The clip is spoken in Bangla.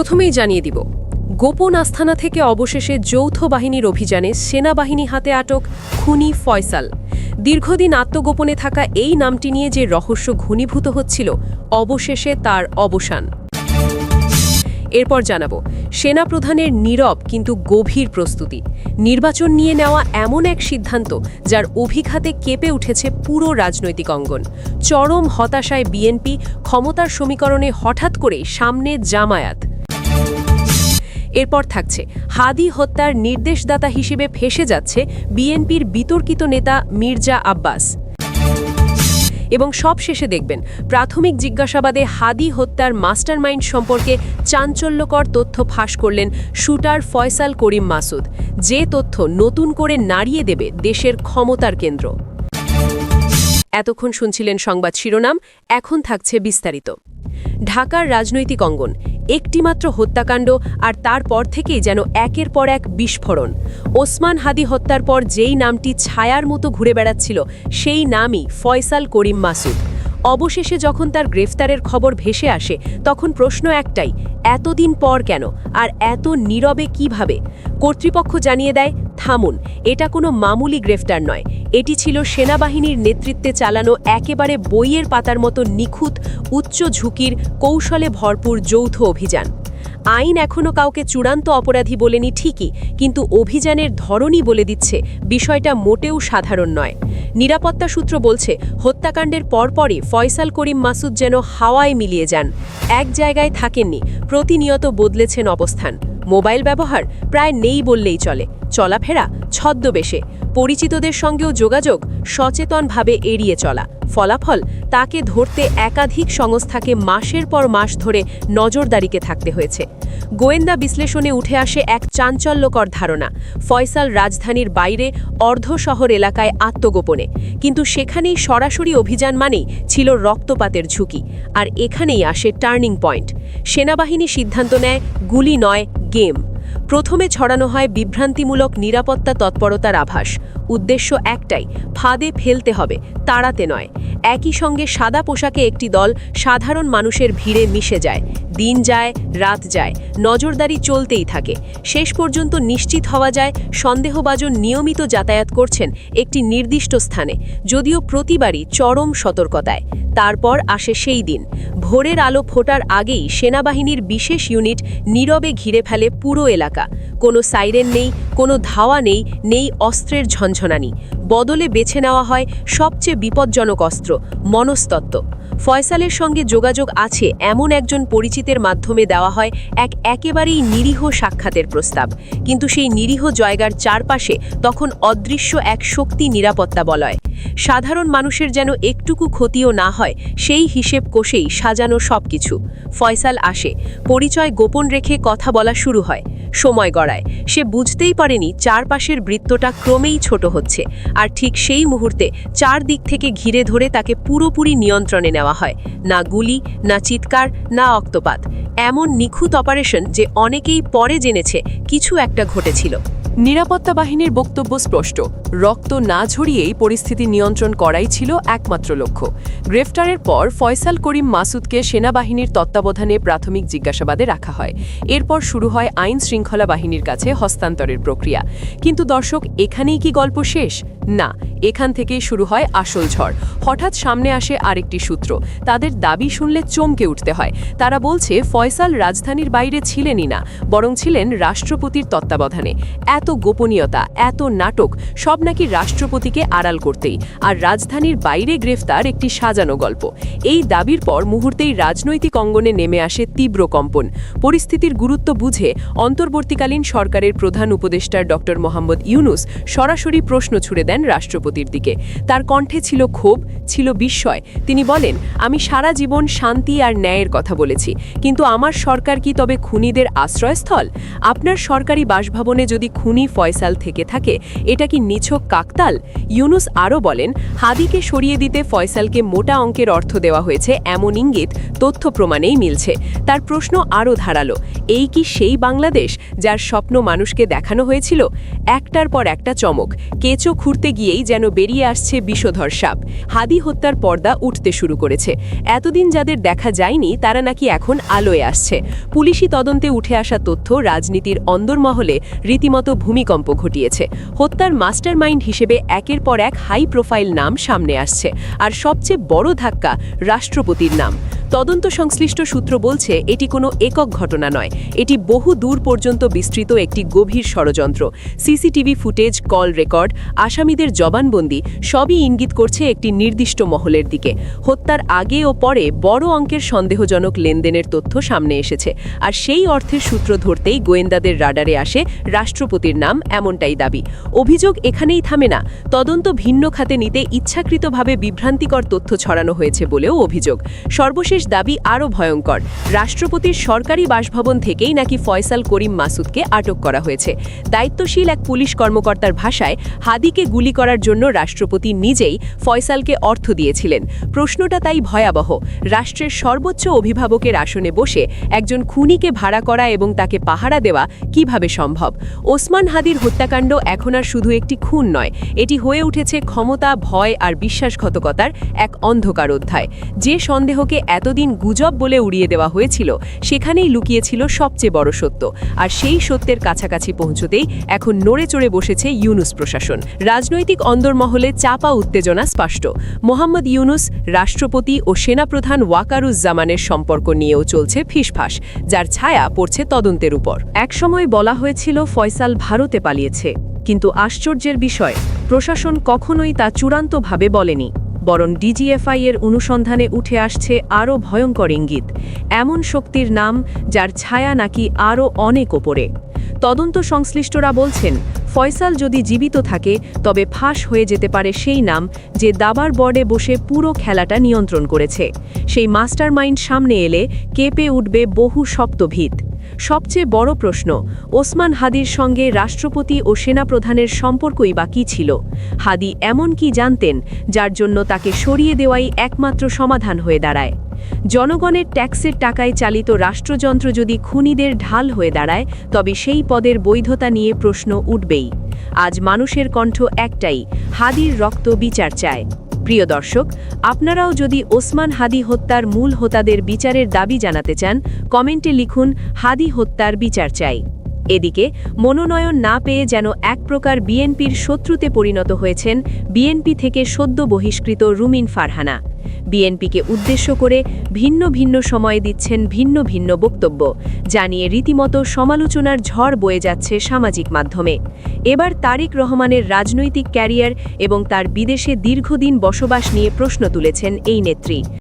প্রথমেই জানিয়ে দিব, গোপন আস্থানা থেকে অবশেষে যৌথ বাহিনীর অভিযানে সেনাবাহিনী হাতে আটক খুনি ফয়সাল। দীর্ঘদিন আত্মগোপনে থাকা এই নামটি নিয়ে যে রহস্য ঘনীভূত হচ্ছিল, অবশেষে তার অবসান। এরপর জানাবো সেনাপ্রধানের নীরব কিন্তু গভীর প্রস্তুতি, নির্বাচন নিয়ে নেওয়া এমন এক সিদ্ধান্ত যার অভিঘাতে কেঁপে উঠেছে পুরো রাজনৈতিক অঙ্গন। চরম হতাশায় বিএনপি, ক্ষমতার সমীকরণে হঠাৎ করেই সামনে জামায়াত। এরপর থাকছে হাদি হত্যার নির্দেশদাতা হিসেবে ফেঁসে যাচ্ছে বিএনপির বিতর্কিত নেতা মির্জা আব্বাস। এবং সব শেষে দেখবেন প্রাথমিক জিজ্ঞাসাবাদে হাদি হত্যার মাস্টারমাইন্ড সম্পর্কে চাঞ্চল্যকর তথ্য ফাঁস করলেন শুটার ফয়সাল করিম মাসুদ, যে তথ্য নতুন করে নাড়িয়ে দেবে দেশের ক্ষমতার কেন্দ্র। এতক্ষণ শুনছিলেন সংবাদ শিরোনাম, এখন থাকছে বিস্তারিত। ঢাকার রাজনৈতিক অঙ্গন, একটিমাত্র হত্যাকাণ্ড আর তারপর থেকেই যেন একের পর এক বিস্ফোরণ। ওসমান হাদি হত্যার পর যেই নামটি ছায়ার মতো ঘুরে বেড়াচ্ছিল, সেই নামই ফয়সাল করিম মাসুদ। অবশেষে যখন তার গ্রেফতারের খবর ভেসে আসে, তখন প্রশ্ন একটাই, এতদিন পর কেন, আর এত নীরবে কিভাবে? কর্তৃপক্ষ জানিয়ে দেয়, থামুন, এটা কোনো মামুলি গ্রেফতার নয়, এটি ছিল সেনাবাহিনীর নেতৃত্বে চালানো একেবারে বইয়ের পাতার মতো নিখুঁত, উচ্চ ঝুঁকির, কৌশলে ভরপুর যৌথ অভিযান। আইন এখনও কাউকে চূড়ান্ত অপরাধী বলেনি ঠিকই, কিন্তু অভিযানের ধরনই বলে দিচ্ছে বিষয়টা মোটেও সাধারণ নয়। নিরাপত্তা সূত্র বলছে, হত্যাকাণ্ডের পরপরই ফয়সাল করিম মাসুদ যেন হাওয়ায় মিলিয়ে যান। এক জায়গায় থাকেননি, প্রতিনিয়ত বদলেছেন অবস্থান। মোবাইল ব্যবহার প্রায় নেই বললেই চলে, চলাফেরা ছদ্মবেশে, পরিচিতদের সঙ্গেও যোগাযোগ সচেতনভাবে এড়িয়ে চলা। ফলাফল, তাকে ধরতে একাধিক সংস্থাকে মাসের পর মাস ধরে নজরদারিতে থাকতে হয়েছে। গোয়েন্দা বিশ্লেষণে উঠে আসে এক চাঞ্চল্যকর ধারণা, ফয়সাল রাজধানীর বাইরে অর্ধ শহর এলাকায় আত্মগোপনে, কিন্তু সেখানেই সরাসরি অভিযান মানেই ছিল রক্তপাতের ঝুঁকি। আর এখানেই আসে টার্নিং পয়েন্ট। সেনাবাহিনী সিদ্ধান্ত নেয়, গুলি নয়, গেম। প্রথমে ছড়ানো হয় বিভ্রান্তিমূলক নিরাপত্তা তৎপরতার আভাস। উদ্দেশ্য একটাই, ফাঁদে ফেলতে হবে, তাড়াতে নয়। একই সঙ্গে সাদা পোশাকে একটি দল সাধারণ মানুষের ভিড়ে মিশে যায়। দিন যায়, রাত যায়, নজরদারি চলতেই থাকে। শেষ পর্যন্ত নিশ্চিত হওয়া যায় সন্দেহভাজন নিয়মিত যাতায়াত করছেন একটি নির্দিষ্ট স্থানে, যদিও প্রতিবারই চরম সতর্কতায়। তারপর আসে সেই দিন, ভোরের আলো ফোটার আগেই সেনাবাহিনীর বিশেষ ইউনিট নীরবে ঘিরে ফেলে পুরো এলাকা। কোনো সাইরেন নেই, কোনো ধাওয়া নেই, নেই অস্ত্রের ঝনঝনানি। বদলে বেছে নেওয়া হয় সবচেয়ে বিপজ্জনক অস্ত্র, মনস্তত্ত্ব। ফয়সালের সঙ্গে যোগাযোগ আছে এমন একজন পরিচিতের মাধ্যমে দেওয়া হয় একেবারেই নিরীহ সাক্ষাতের প্রস্তাব, কিন্তু সেই নিরীহ জায়গার চারপাশে তখন অদৃশ্য এক শক্তি নিরাপত্তা বলয়। সাধারণ মানুষের যেন একটুকু ক্ষতিও না হয়, সেই হিসেব কষেই সাজানো সবকিছু। ফয়সাল আসে, পরিচয় গোপন রেখে কথা বলা শুরু হয়। সময় গড়ায়, সে বুঝতেই পারেনি চারপাশের বৃত্তটা ক্রমেই ছোট হচ্ছে, আর ঠিক সেই মুহূর্তে চারদিক থেকে ঘিরে ধরে তাকে পুরোপুরি নিয়ন্ত্রণে নেওয়া হয়। না গুলি, না চিৎকার, না অক্তপাত। এমন নিখুঁত অপারেশন যে অনেকেই পরে জেনেছে কিছু একটা ঘটেছিল। নিরাপত্তা বাহিনীর বক্তব্য স্পষ্ট, রক্ত না ঝরিয়েই পরিস্থিতি নিয়ন্ত্রণ করাই ছিল একমাত্র লক্ষ্য। গ্রেফতারের পর ফয়সাল করিম মাসুদকে সেনাবাহিনীর তত্ত্বাবধানে প্রাথমিক জিজ্ঞাসাবাদে রাখা হয়। এরপর শুরু হয় আইন শৃঙ্খলা বাহিনীর কাছে হস্তান্তরের প্রক্রিয়া। কিন্তু দর্শক, এখানেই কি গল্প শেষ? না, এখান থেকেই শুরু হয় আসল ঝড়। হঠাৎ সামনে আসে আরেকটি সূত্র। তাদের দাবি শুনলে চমকে উঠতে হয়। তারা বলছে ফয়সাল রাজধানীর বাইরে ছিলেনই না, বরং ছিলেন রাষ্ট্রপতির তত্ত্বাবধানে। এত গোপনীয়তা, এত নাটক, সব নাকি রাষ্ট্রপতিকে আড়াল করতেই। আর রাজধানীর বাইরে গ্রেফতার একটি সাজানো গল্প। এই দাবির পর মুহূর্তেই রাজনৈতিক অঙ্গনে নেমে আসে তীব্র কম্পন। পরিস্থিতির গুরুত্ব বুঝে অন্তর্বর্তীকালীন সরকারের প্রধান উপদেষ্টা ডক্টর মোহাম্মদ ইউনুস সরাসরি প্রশ্ন ছুড়ে দেন রাষ্ট্রপতির দিকে। তার কণ্ঠে ছিল ক্ষোভ, ছিল বিস্ময়। তিনি বলেন, আমি সারা জীবন শান্তি আর ন্যায়ের কথা বলেছি, কিন্তু আমার সরকার কি তবে খুনিদের আশ্রয়স্থল? আপনার সরকারি বাসভবনে যদি খুনি ফয়সাল থেকে থাকে, এটা কি নিছক কাকতাল? ইউনুস আরও বলেন, হাদিকে সরিয়ে দিতে ফয়সালকে মোটা অঙ্কের অর্থ দেওয়া হয়েছে এমন ইঙ্গিত তথ্য প্রমাণেই মিলছে। তার প্রশ্ন আরও ধারালো, এই কি সেই বাংলাদেশ যার স্বপ্ন মানুষকে দেখানো হয়েছিল? একটার পর একটা চমক, কেঁচো খুঁড়তে খুলতে গিয়েই যেন বেরিয়ে আসছে বিষধর সাপ। হাদি হত্যার পর্দা উঠতে শুরু করেছে। এতদিন যাদের দেখা যায়নি তারা নাকি এখন আলোয় আসছে। পুলিশি তদন্তে উঠে আসা তথ্য রাজনীতির অন্দরমহলে রীতিমতো ভূমিকম্প ঘটিয়েছে। হত্যার মাস্টারমাইন্ড হিসেবে একের পর এক হাই প্রোফাইল নাম সামনে আসছে, আর সবচেয়ে বড় ধাক্কা রাষ্ট্রপতির নাম। তদন্ত সংশ্লিষ্ট সূত্র বলছে এটি কোনো একক ঘটনা নয়, এটি বহু দূর পর্যন্ত বিস্তৃত একটি গভীর ষড়যন্ত্র। সিসিটিভি ফুটেজ, কল রেকর্ড, আসামিদের জবানবন্দি সবই ইঙ্গিত করছে একটি নির্দিষ্ট মহলের দিকে। হত্যার আগে ও পরে বড় অঙ্কের সন্দেহজনক লেনদেনের তথ্য সামনে এসেছে, আর সেই অর্থের সূত্র ধরতেই গোয়েন্দাদের রাডারে আসে রাষ্ট্রপতির নাম, এমনটাই দাবি। অভিযোগ এখানেই থামে না, তদন্ত ভিন্ন খাতে নিতে ইচ্ছাকৃতভাবে বিভ্রান্তিকর তথ্য ছড়ানো হয়েছে বলেও অভিযোগ। সর্বশেষ দাবি আরও ভয়ঙ্কর। রাষ্ট্রপতির সরকারি বাসভবন থেকেই নাকি ফয়সাল করিম মাসুদকে আটক করা হয়েছে। দায়িত্বশীল এক পুলিশ কর্মকর্তার ভাষায়, হাদিকে গুলি করার জন্য রাষ্ট্রপতি নিজেই ফয়সালকে অর্থ দিয়েছিলেন। প্রশ্নটা তাই ভয়াবহ, রাষ্ট্রের সর্বোচ্চ অভিভাবকের আসনে বসে একজন খুনিকে ভাড়া করা এবং তাকে পাহারা দেওয়া কিভাবে সম্ভব? ওসমান হাদির হত্যাকাণ্ড এখন আর শুধু একটি খুন নয়, এটি হয়ে উঠেছে ক্ষমতা, ভয় আর বিশ্বাসঘাতকতার এক অন্ধকার অধ্যায়। যে সন্দেহকে এতদিন গুজব বলে উড়িয়ে দেওয়া হয়েছিল, সেখানেই লুকিয়েছিল সবচেয়ে বড় সত্য। আর সেই সত্যের কাছাকাছি পৌঁছতেই এখন নড়ে চড়ে বসেছে ইউনুস প্রশাসন। রাজনৈতিক অন্দরমহলে চাপা উত্তেজনা স্পষ্ট। মোহাম্মদ ইউনুস, রাষ্ট্রপতি ও সেনাপ্রধান ওয়াকারুজ্জামানের সম্পর্ক নিয়েও চলছে ফিসফাস, যার ছায়া পড়ছে তদন্তের উপর। একসময় বলা হয়েছিল ফয়সাল ভারতে পালিয়েছে, কিন্তু আশ্চর্যের বিষয়, প্রশাসন কখনোই তা চূড়ান্তভাবে বলেনি। বরং ডিজিএফআই এর অনুসন্ধানে উঠে আসছে আরও ভয়ঙ্কর ইঙ্গিত, এমন শক্তির নাম যার ছায়া নাকি আরও অনেক ওপরে। তদন্ত সংশ্লিষ্টরা বলছেন, ফয়সাল যদি জীবিত থাকে তবে ফাঁস হয়ে যেতে পারে সেই নাম যে দাবার বোর্ডে বসে পুরো খেলাটা নিয়ন্ত্রণ করেছে। সেই মাস্টারমাইন্ড সামনে এলে কেঁপে উঠবে বহু সপ্তভিত। সবচেয়ে বড় প্রশ্ন, ওসমান হাদির সঙ্গে রাষ্ট্রপতি ও সেনাপ্রধানের সম্পর্কই বা কী ছিল? হাদি এমন কি জানতেন যার জন্য তাকে সরিয়ে দেওয়াই একমাত্র সমাধান হয়ে দাঁড়ায়? জনগণের ট্যাক্সের টাকায় চালিত রাষ্ট্রযন্ত্র যদি খুনিদের ঢাল হয়ে দাঁড়ায়, তবে সেই পদের বৈধতা নিয়ে প্রশ্ন উঠবেই। আজ মানুষের কণ্ঠ একটাই, হাদির রক্ত বিচার চায়। প্রিয় দর্শক, আপনারাও যদি ওসমান হাদি হত্যার মূল হোতাদের বিচারের দাবি জানাতে চান, কমেন্টে লিখুন হাদি হত্যার বিচার চাই। এদিকে মনোনয়ন না পেয়ে যেন এক প্রকার বিএনপির শত্রুতে পরিণত হয়েছেন বিএনপি থেকে সদ্য বহিষ্কৃত রুমিন ফারহানা। বিএনপিকে উদ্দেশ্য করে ভিন্ন ভিন্ন সময়ে দিচ্ছেন ভিন্ন ভিন্ন বক্তব্য, জানিয়ে রীতিমতো সমালোচনার ঝড় বয়ে যাচ্ছে সামাজিক মাধ্যমে। এবার তারেক রহমানের রাজনৈতিক ক্যারিয়ার এবং তার বিদেশে দীর্ঘদিন বসবাস নিয়ে প্রশ্ন তুলেছেন এই নেত্রী।